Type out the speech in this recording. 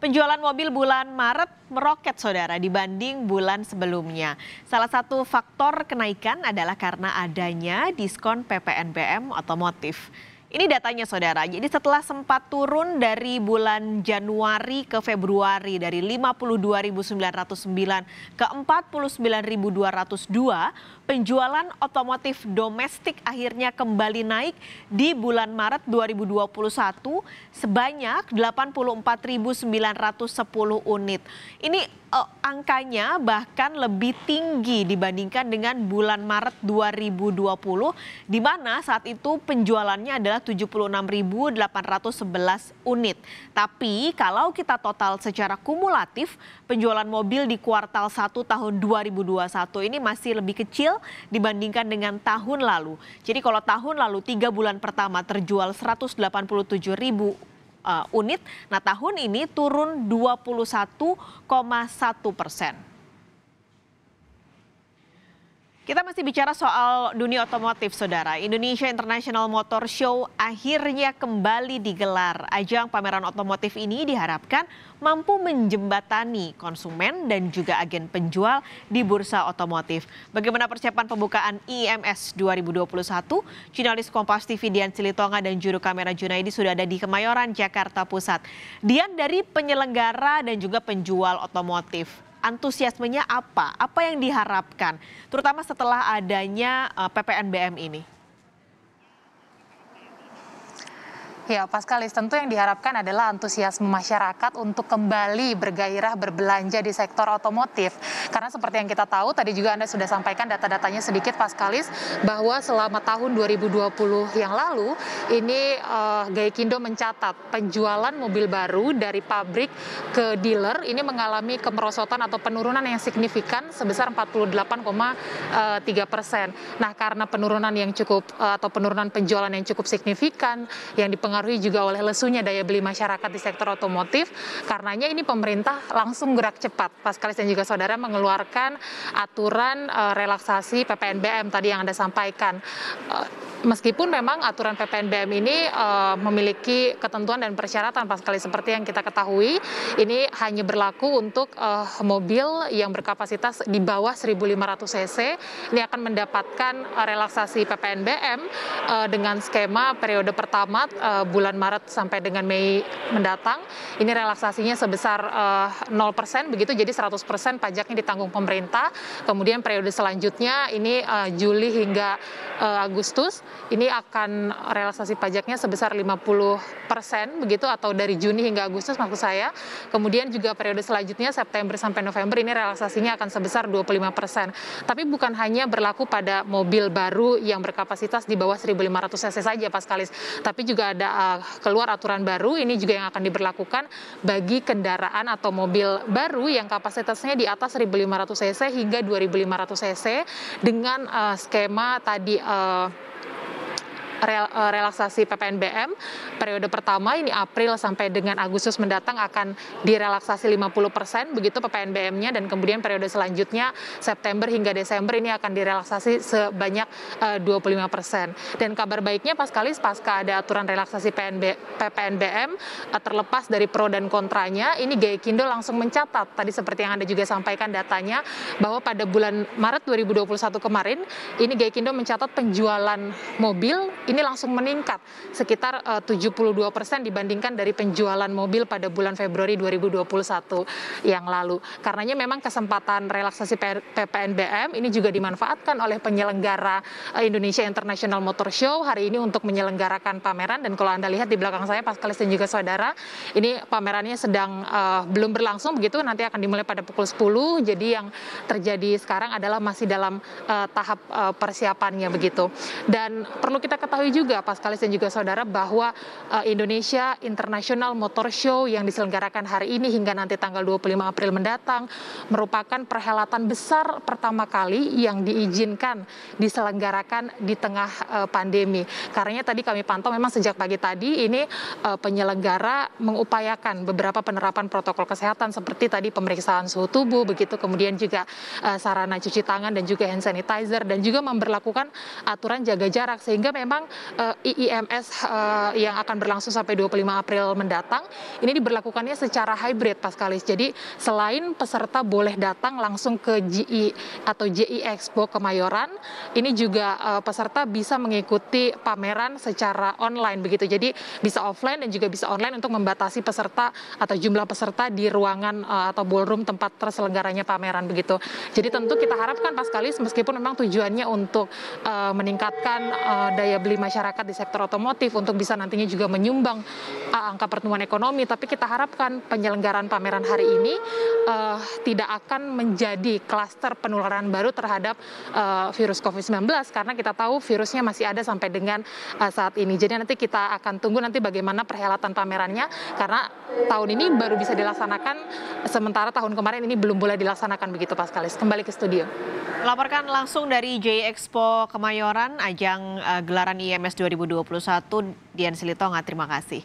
Penjualan mobil bulan Maret meroket, saudara, dibanding bulan sebelumnya. Salah satu faktor kenaikan adalah karena adanya diskon PPNBM otomotif. Ini datanya, saudara. Jadi setelah sempat turun dari bulan Januari ke Februari dari 52.909 ke 49.202, penjualan otomotif domestik akhirnya kembali naik di bulan Maret 2021 sebanyak 84.910 unit. Ini angkanya bahkan lebih tinggi dibandingkan dengan bulan Maret 2020 di mana saat itu penjualannya adalah 76.811 unit. Tapi kalau kita total secara kumulatif, penjualan mobil di kuartal 1 tahun 2021 ini masih lebih kecil dibandingkan dengan tahun lalu. Jadi kalau tahun lalu 3 bulan pertama terjual 187.000 unit, nah tahun ini turun 21,1%. Kita masih bicara soal dunia otomotif, saudara. Indonesia International Motor Show akhirnya kembali digelar. Ajang pameran otomotif ini diharapkan mampu menjembatani konsumen dan juga agen penjual di bursa otomotif. Bagaimana persiapan pembukaan IMS 2021? Jurnalis Kompas TV Dian Silitonga dan juru kamera Junaidi sudah ada di Kemayoran, Jakarta Pusat. Dian, dari penyelenggara dan juga penjual otomotif, antusiasmenya apa? Apa yang diharapkan, terutama setelah adanya PPNBM ini? Ya, Paskalis, tentu yang diharapkan adalah antusiasme masyarakat untuk kembali bergairah berbelanja di sektor otomotif. Karena seperti yang kita tahu, tadi juga Anda sudah sampaikan data-datanya sedikit, Paskalis, bahwa selama tahun 2020 yang lalu, ini Gaikindo mencatat penjualan mobil baru dari pabrik ke dealer ini mengalami kemerosotan atau penurunan yang signifikan sebesar 48,3%. Nah, karena penurunan yang cukup atau penurunan penjualan yang cukup signifikan, yang dipengaruhi juga oleh lesunya daya beli masyarakat di sektor otomotif. Karenanya ini pemerintah langsung gerak cepat, Paskalis dan juga saudara, mengeluarkan aturan relaksasi PPNBM tadi yang Anda sampaikan. Meskipun memang aturan PPNBM ini memiliki ketentuan dan persyaratan, Paskalis, seperti yang kita ketahui, ini hanya berlaku untuk mobil yang berkapasitas di bawah 1.500 cc. Ini akan mendapatkan relaksasi PPNBM dengan skema periode pertama bulan Maret sampai dengan Mei mendatang. Ini relaksasinya sebesar 0%, begitu, jadi 100% pajaknya ditanggung pemerintah. Kemudian periode selanjutnya ini Juli hingga Agustus, ini akan relaksasi pajaknya sebesar 50%, begitu, atau dari Juni hingga Agustus maksud saya. Kemudian juga periode selanjutnya September sampai November ini relaksasinya akan sebesar 25%. Tapi bukan hanya berlaku pada mobil baru yang berkapasitas di bawah 1.500 cc saja, Paskalis, tapi juga ada keluar aturan baru ini juga yang akan diberlakukan bagi kendaraan atau mobil baru yang kapasitasnya di atas 1.500 cc hingga 2.500 cc dengan skema tadi relaksasi PPNBM periode pertama ini April sampai dengan Agustus mendatang akan direlaksasi 50%, begitu PPNBM-nya, dan kemudian periode selanjutnya September hingga Desember ini akan direlaksasi sebanyak 25%. Dan kabar baiknya, Paskalis, pasca ada aturan relaksasi PPNBM, terlepas dari pro dan kontranya, ini Gaikindo langsung mencatat tadi seperti yang Anda juga sampaikan datanya, bahwa pada bulan Maret 2021 kemarin ini Gaikindo mencatat penjualan mobil ini langsung meningkat sekitar 72% dibandingkan dari penjualan mobil pada bulan Februari 2021 yang lalu. Karenanya memang kesempatan relaksasi PPNBM ini juga dimanfaatkan oleh penyelenggara Indonesia International Motor Show hari ini untuk menyelenggarakan pameran. Dan kalau Anda lihat di belakang saya, Paskalis dan juga saudara, ini pamerannya sedang belum berlangsung, begitu, nanti akan dimulai pada pukul 10. Jadi yang terjadi sekarang adalah masih dalam tahap persiapannya, begitu. Dan perlu kita ketahui juga, Paskalis dan juga saudara, bahwa Indonesia International Motor Show yang diselenggarakan hari ini hingga nanti tanggal 25 April mendatang merupakan perhelatan besar pertama kali yang diizinkan diselenggarakan di tengah pandemi. Karena tadi kami pantau memang sejak pagi tadi ini penyelenggara mengupayakan beberapa penerapan protokol kesehatan seperti tadi pemeriksaan suhu tubuh, begitu, kemudian juga sarana cuci tangan dan juga hand sanitizer, dan juga memberlakukan aturan jaga jarak, sehingga memang IIMS yang akan berlangsung sampai 25 April mendatang, ini diberlakukannya secara hybrid, Paskalis. Jadi selain peserta boleh datang langsung ke GI atau JI Expo Kemayoran, ini juga peserta bisa mengikuti pameran secara online begitu. Jadi bisa offline dan juga bisa online untuk membatasi peserta atau jumlah peserta di ruangan atau ballroom tempat terselenggaranya pameran begitu. Jadi tentu kita harapkan, Paskalis, meskipun memang tujuannya untuk meningkatkan daya beli masyarakat di sektor otomotif untuk bisa nantinya juga menyumbang angka pertumbuhan ekonomi, tapi kita harapkan penyelenggaraan pameran hari ini tidak akan menjadi klaster penularan baru terhadap virus COVID-19 karena kita tahu virusnya masih ada sampai dengan saat ini. Jadi nanti kita akan tunggu nanti bagaimana perhelatan pamerannya karena tahun ini baru bisa dilaksanakan sementara tahun kemarin ini belum boleh dilaksanakan begitu, Paskalis. Kembali ke studio. Melaporkan langsung dari JI Expo Kemayoran, ajang gelaran IIMS 2021, Dian Silitonga, terima kasih.